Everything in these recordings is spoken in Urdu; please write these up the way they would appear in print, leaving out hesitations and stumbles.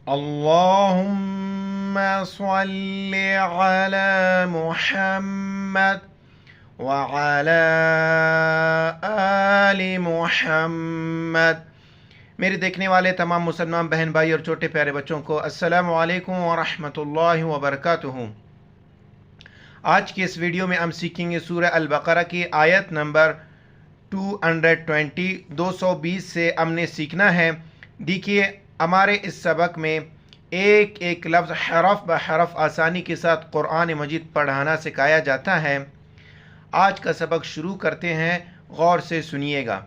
اللهم صل على محمد وعلى آل محمد۔ میرے دیکھنے والے تمام مسلمان بہن بھائی اور چھوٹے پیارے بچوں کو السلام علیکم ورحمۃ اللہ وبرکاتہ۔ آج کی اس ویڈیو میں ہم سیکھیں گے سورہ البقرہ کی آیت نمبر 220 سے ہم نے سیکھنا ہے۔ دیکھیے ہمارے اس سبق میں ایک ایک لفظ حرف بحرف آسانی کے ساتھ قرآن مجید پڑھانا سکھایا جاتا ہے۔ آج کا سبق شروع کرتے ہیں، غور سے سنیے گا۔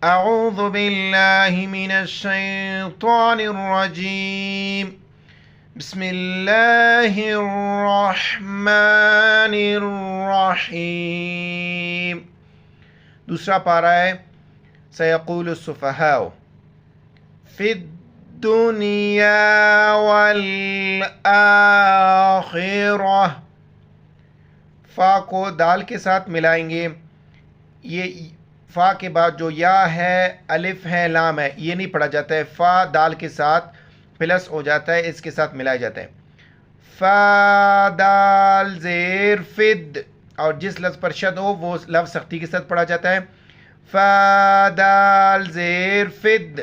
اعوذ باللہ من الشیطان الرجیم، بسم اللہ الرحمن الرحیم۔ دوسرا پارہ ہے سیقول السفہاء فی الدنیا والآخرہ۔ فا کو دال کے ساتھ ملائیں گے، یہ فا کے بعد جو یا ہے، الف ہے، لام ہے، یہ نہیں پڑھا جاتا ہے، فا دال کے ساتھ پلس ہو جاتا ہے، اس کے ساتھ ملایا جاتا ہے۔ فا دال زیر فد، اور جس لفظ پر شد ہو وہ لفظ سختی کے ساتھ پڑھا جاتا ہے۔ فا دال زیر فد،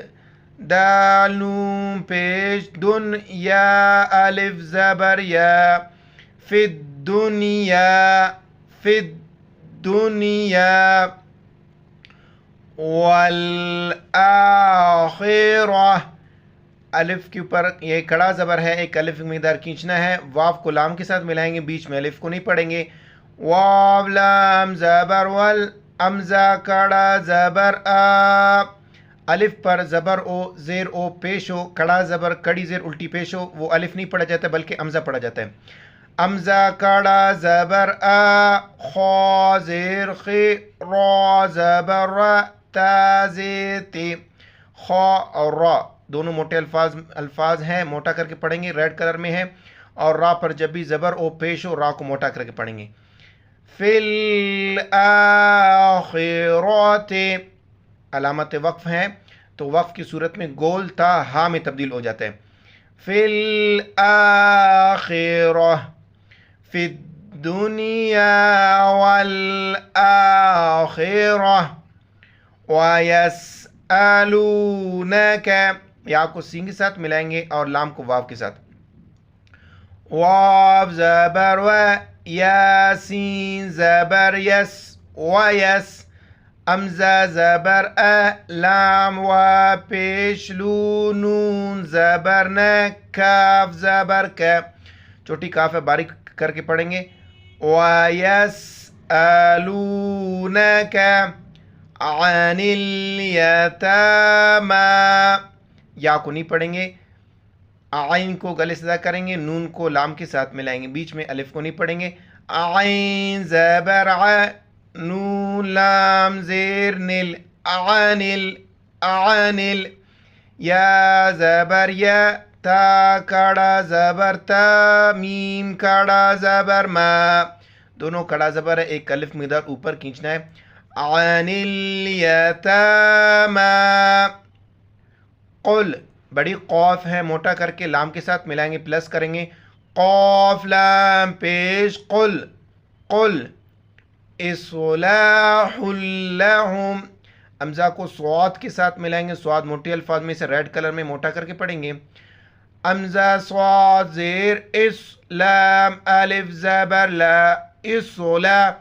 دال نون پیش دن، یا الف زبر یا، فد دنیا، فد دنیا، والآخرہ، الف کے اوپر یہ کڑا زبر ہے، ایک الف کی مقدار کھینچنا ہے۔ واو کو لام کے ساتھ ملائیں گے، بیچ میں الف کو نہیں پڑھیں گے۔ واو لام زبر ول، امزہ کڑا زبر آ، الف پر زبر او، زیر او پیش ہو، کڑا زبر کڑی زیر الٹی پیش ہو، وہ الف نہیں پڑھا جاتا بلکہ امزہ پڑھا جاتا ہے۔ امزہ کڑا زبر آ، خا زیر خی، را زبر را، تا زیر تی، خا اور را دونوں موٹے الفاظ ہیں، موٹا کر کے پڑھیں گے، ریڈ کلر میں ہے، اور را پر جب بھی زبر او پیش ہو را کو موٹا کر کے پڑھیں گے۔ فی الآخرات، علامت وقف ہے تو وقف کی صورت میں گول تا ہا میں تبدیل ہو جاتا ہے۔ فی الآخرہ، فی الدنیا والآخرہ، وَيَسْأَلُونَكَ، یا کو سین کے ساتھ ملائیں گے اور لام کو واو کے ساتھ۔ واو زبر و، یاسین زبر یس، ویس، امزہ زبر ا، لام و پیش لو، نون زبر ن، کاف زبر ک، چھوٹی کاف ہے باریک کر کے پڑھیں گے۔ وَيَسْأَلُونَكَ عَنِ الْيَتَامَى، یا کو نہیں پڑھیں گے، عین کو گلے سے ادا کریں گے، نون کو لام کے ساتھ ملائیں گے، بیچ میں الف کو نہیں پڑھیں گے۔ عین زبر ع، نون لام زیر نل، عنل، عنل، یا زبر یا، تا کڑا زبر تا، میم کڑا زبر ما، دونوں کڑا زبر ہے، ایک الف مقدار اوپر کھینچنا ہے۔ عن الیتامی، قل، بڑی قوف ہے، موٹا کر کے لام کے ساتھ ملائیں گے، پلس کریں گے، قوف لام پیش قل، قل اصلاح لہم، امزہ کو صاد کے ساتھ ملائیں گے، صاد موٹے الفاظ میں سے ریڈ کلر میں موٹا کر کے پڑھیں گے۔ امزہ صاد زیر اس، لام الف زبر لا، اصلاح،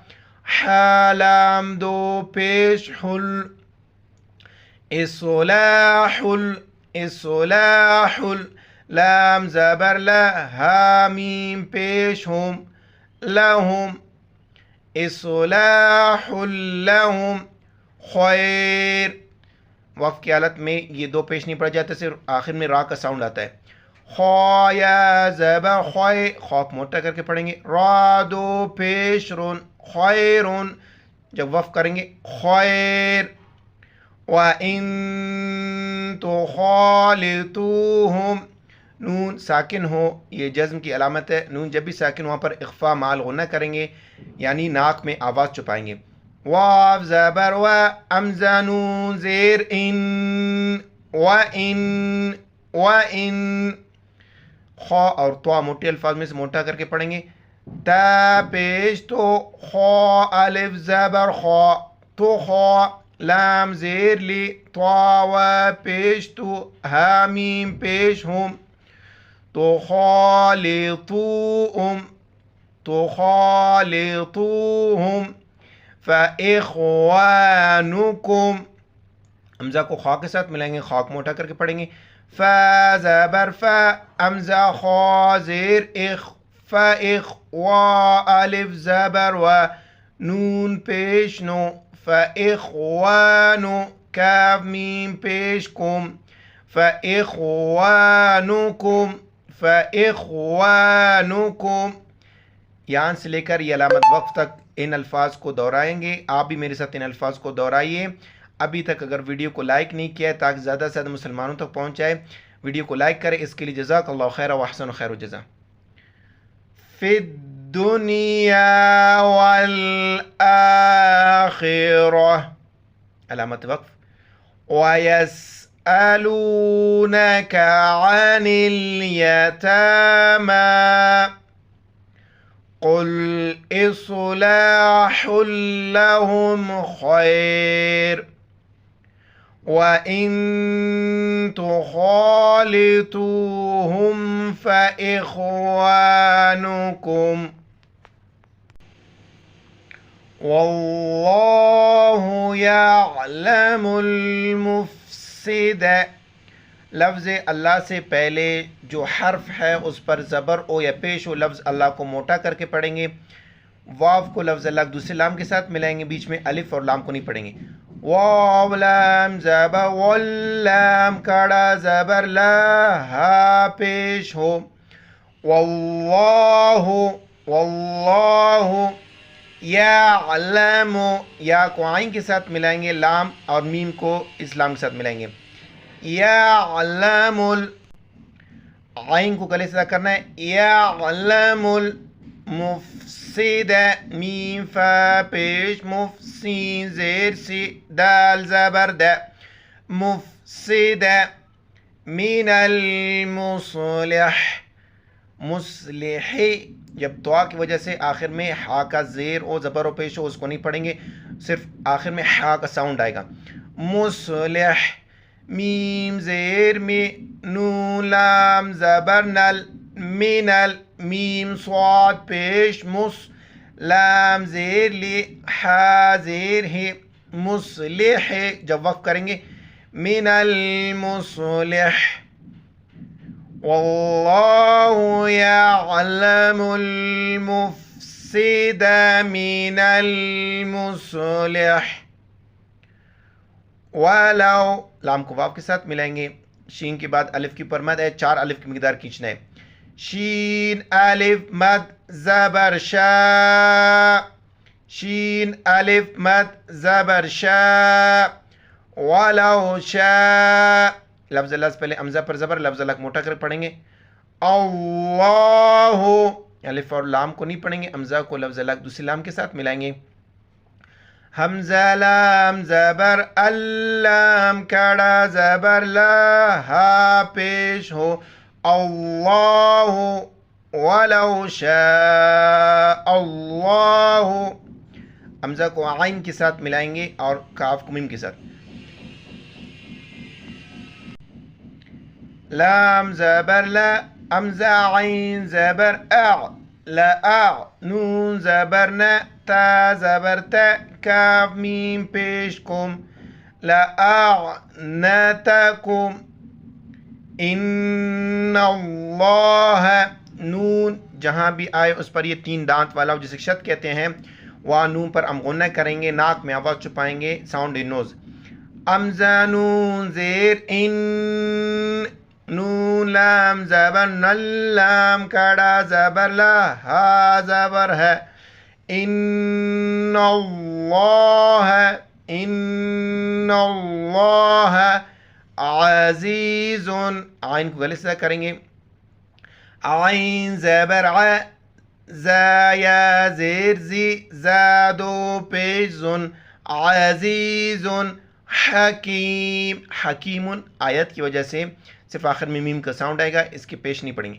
حالام دو پیش حل، اصلاح، اصلاح، لام زبر لا، حامیم پیش ہم، لہم، اصلاح لہم، خیر، وقف کی حالت میں یہ دو پیش نہیں پڑ جاتے، صرف آخر میں را کا ساؤنڈ آتا ہے۔ خا یا زبر خوئے، خوف موٹا کر کے پڑھیں گے، را دو پیش رون، خیرون، جب وقف کریں گے خیر۔ وَإِن تُخَالِطُوهُمْ، نون ساکن ہو یہ جزم کی علامت ہے، نون جب بھی ساکن وہاں پر اخفا مال غنہ کریں گے، یعنی ناک میں آواز چھپائیں گے۔ واو زبر و، امزہ نون زیر ان، وَإِن، وَإِن، خا اور تو موٹے الفاظ میں سے موٹا کر کے پڑھیں گے. تا پیش تو خا الف زبر خا تو خا. لام زیر لی تو و پیش تو ہا میم پیش ہم تو خالطوهم تخالطوهم فإخوانكم. حمزہ کو خا کے ساتھ ملائیں گے, خا کو موٹا کر کے پڑھیں گے. فا زبر فا حمزہ خا زیر اخ فإخ و الف زبر و نون پیش نو فإخوانو کاف میم پیش کم فإخوانكم فإخوانكم. یہاں سے لے کر یہ علامت وقف تک ان الفاظ کو دہرائیں گے. آپ بھی میرے ساتھ ان الفاظ کو دہرائیے. ابھی تک اگر ویڈیو کو لائک نہیں کیا ہے تاکہ زیادہ سے زیادہ مسلمانوں تک پہنچ جائے, ویڈیو کو لائک کریں. اس کے لیے جزاک اللہ خیر و احسن خیر الجزا. فی الدنیا والآخرہ علامت وقف. وَيَسْأَلُونَكَ عَنِ الْيَتَامَى قُلْ إِصْلَاحٌ لَهُمْ خَيْرٌ وَإِن تُخَالِطُوهُمْ فَإِخْوَانُكُمْ وَاللَّهُ يَعْلَمُ الْمُفْسِدَ. لفظ اللہ سے پہلے جو حرف ہے اس پر زبر او یا پیش ہو لفظ اللہ کو موٹا کر کے پڑھیں گے. واو کو لفظ اللہ دوسرے لام کے ساتھ ملائیں گے, بیچ میں الف اور لام کو نہیں پڑھیں گے. واو لام زبر واللام کڑا زبر لا ہا پیش ہو. واللہ واللہ یعلم یا کو عین کے ساتھ ملائیں گے, لام اور میم کو اسلام کے ساتھ ملائیں گے. یعلم عین کو گلے سے کرنا ہے. یعلم المفسد میم فا پیش مفسین زیر سی دال زبر د مفسد من المصلح مصلح. جب دعا کی وجہ سے آخر میں ہا کا زیر او زبر و پیش ہو اس کو نہیں پڑھیں گے, صرف آخر میں ہا کا ساؤنڈ آئے گا. مصلح میم زیر می نون لام زبر نل مینل میم صاد پیش مس لام زیر لی ہا زیر ہے مصلح. جب وقف کریں گے من المصلح. واللہ یعلم المفسد من المصلح. ولو لام کو واو کے ساتھ ملائیں گے, شین کے بعد الف کی اوپر مد ہے, 4 الف کی مقدار کھینچنا ہے. شین الف مد زبر شا شین الف مد زبر شا. ولو شا لفظ اللہ سے پہلے حمزہ پر زبر لفظ اللہ کو موٹا کر پڑھیں گے. اللہ الف اور لام کو نہیں پڑھیں گے, حمزہ کو لفظ اللہ دوسری لام کے ساتھ ملائیں گے. حمزہ لام زبر اللام کڑا زبر لا ہا پیش ہو. اللہ ولو شاء اللہ. حمزہ کو عین کے ساتھ ملائیں گے اور کاف کو میم کے ساتھ. لام زبر لا حمزہ عین زبر اع لا اع نون زبر نا تا زبر تا کاف میم پیش کم لا اعنتکم. ان اللہ نون جہاں بھی آئے اس پر یہ 3 دانت والا جسے شد کہتے ہیں, وہاں نون پر ہم غنہ کریں گے, ناک میں آواز چھپائیں گے, ساؤنڈ ان نوز. حمزہ نون زیر ان نون لام زبر نل لام کڑا زبر لا ہا زبر ہے. ان اللہ عزیز. عین کو گلے سے کریں گے. عین زبر ع زا یا زیر زی زادو پیش زن عزیز. حکیم حکیم آیت کی وجہ سے صرف آخر میں میم کا ساؤنڈ آئے گا, اس کے پیش نہیں پڑیں گے.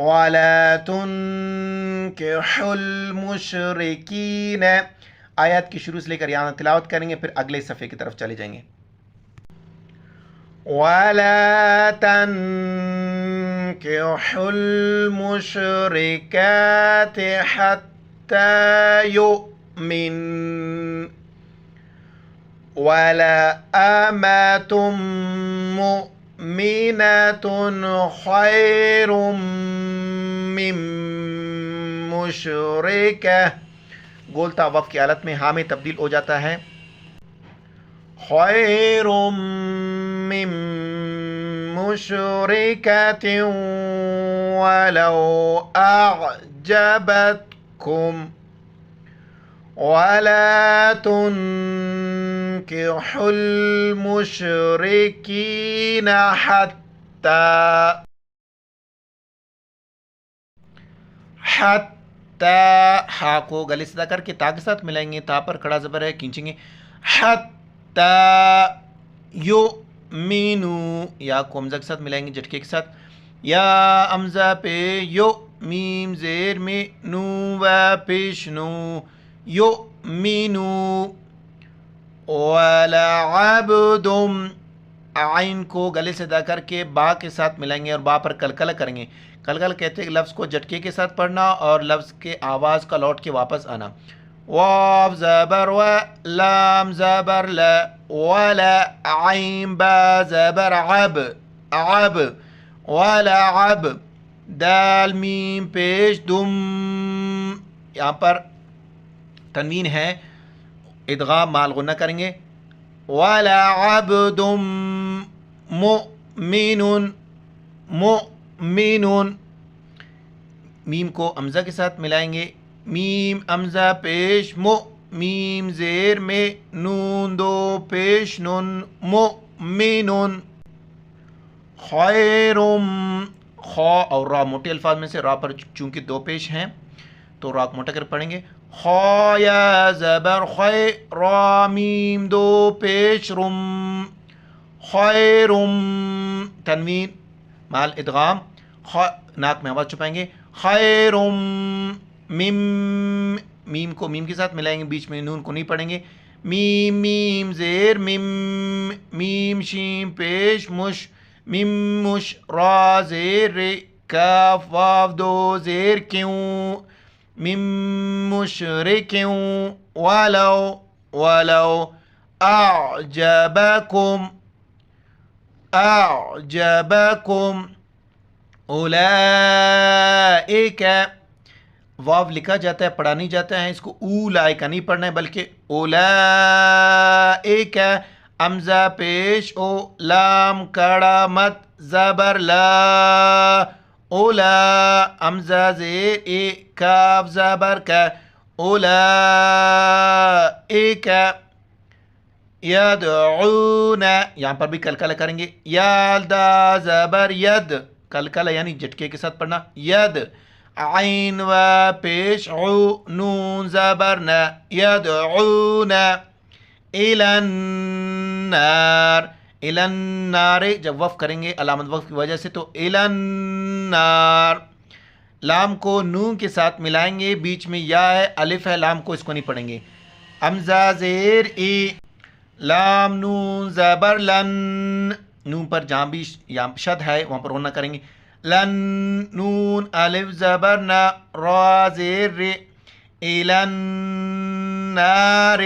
وَلَا تُنْكِحُوا الْمُشْرِكِينَ. آیات کی شروع سے لے کر یہاں تلاوت کریں گے، پھر اگلے صفحے کی طرف چلے جائیں گے. وَلَا تَنْكِحُوا الْمُشْرِكَاتِ حَتَّى يُؤْمِنَ وَلَأَمَةٌ مُؤْمِنَةٌ خَيْرٌ مِّن مُشْرِكَةٍ. گولتا وقف کی حالت میں ہاں میں تبدیل ہو جاتا ہے. خَيْرٌ مِّن مُشْرِكَةٍ وَلَوْ أَعْجَبَتْكُمْ وَلَا تُنْكِحُوا الْمُشْرِكِينَ حَتَّى ہا کو گلے سے ادا کر کے تا کے ساتھ ملائیں گے. تا پر کھڑا زبر ہے، کھینچیں گے. حَتَّى يُؤْمِنُوا. یا کو حمزہ کے ساتھ ملائیں گے جھٹکے کے ساتھ. یا حمزہ پہ یو، میم زیر میں، نو و پیش نو. یؤمنو. وَلَعَبْدٌ. عین کو گلے سے ادا کر کے با کے ساتھ ملائیں گے اور با پر کلکلہ کریں گے. کلکل کہتے ہیں لفظ کو جھٹکے کے ساتھ پڑھنا اور لفظ کے آواز کا لوٹ کے واپس آنا. واو زبر و، لام زبر ل، ولا عین با زبر عب عب، ولعب. دال میم پیش دم. یہاں پر تنوین ہے، ادغام مال غنہ کریں گے. وَلَعَبْدٌ مُؤْمِنٌ مُؤْمِنٌ. میم کو حمزہ کے ساتھ ملائیں گے. میم حمزہ پیش مو، میم زیر میں، نون دو پیش نون. مؤمن. خیرم. خا اور را موٹے الفاظ میں سے را پر چونکہ دو پیش ہیں تو را کو موٹا کر پڑھیں گے. خا یا زبر خی، را میم دو پیش رم. خیرم. تنوین مال ادغام، ناک میں آواز چھپائیں گے. خیرم. میم کو میم کے ساتھ ملائیں گے، بیچ میں نون کو نہیں پڑھیں گے. میم میم زیر میم، میم شیم پیش مش، میم مش. را زیر رے، کاف واو دو زیر کیوں، میم مشرکیوں. ولو اعجبکم اولئک. واو لکھا جاتا ہے، پڑھا نہیں جاتا ہے. اس کو اولئک نہیں پڑھنا ہے بلکہ اولئک. حمزہ پیش او، لام کڑا مت زبر لا. اولا. حمزہ زیر اے، کاف زبر کا. اولئک. یدعون. یہاں پر بھی کلکلہ کریں گے. یلدا زبر ید، کلکلہ یعنی جھٹکے کے ساتھ پڑھنا. ید. عین و پیش عو، نون زبر نا. یدعون الی النار. الی النار جب وقف کریں گے علامت وقف کی وجہ سے تو الی النار. لام کو نون کے ساتھ ملائیں گے، بیچ میں یا ہے، الف ہے، لام کو اس کو نہیں پڑھیں گے. حمزہ زیر ای، لام نون زبر لن. نون پر جہاں بھی یہاں شد ہے وہاں پر غنہ کریں گے. لن. نون الف زبر نا، را زیر رے. الی النار.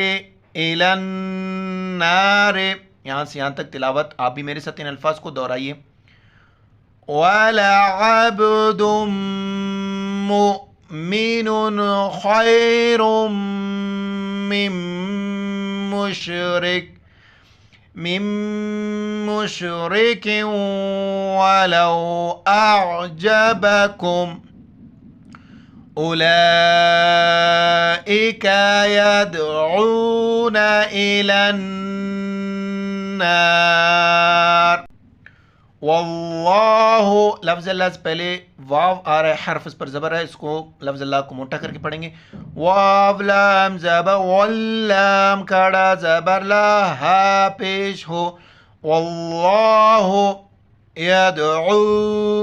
الی النار. یہاں سے یہاں تک تلاوت آپ بھی میرے ساتھ ان الفاظ کو دہرائیے. وَلَعَبْدٌ مُؤْمِنٌ خَيْرٌ مِّن مُشْرِكٍ وَلَوْ أَعْجَبَكُمْ أُولَئِكَ يَدْعُونَ إِلَى النار. واللہ. لفظ اللہ سے پہلے واو آ رہا ہے، حرف اس پر زبر ہے، اس کو لفظ اللہ کو موٹا کر کے پڑھیں گے. واو لام زبر، واللام کھڑا زبر لا، ہا پیش ہو. واللہ. یدعو.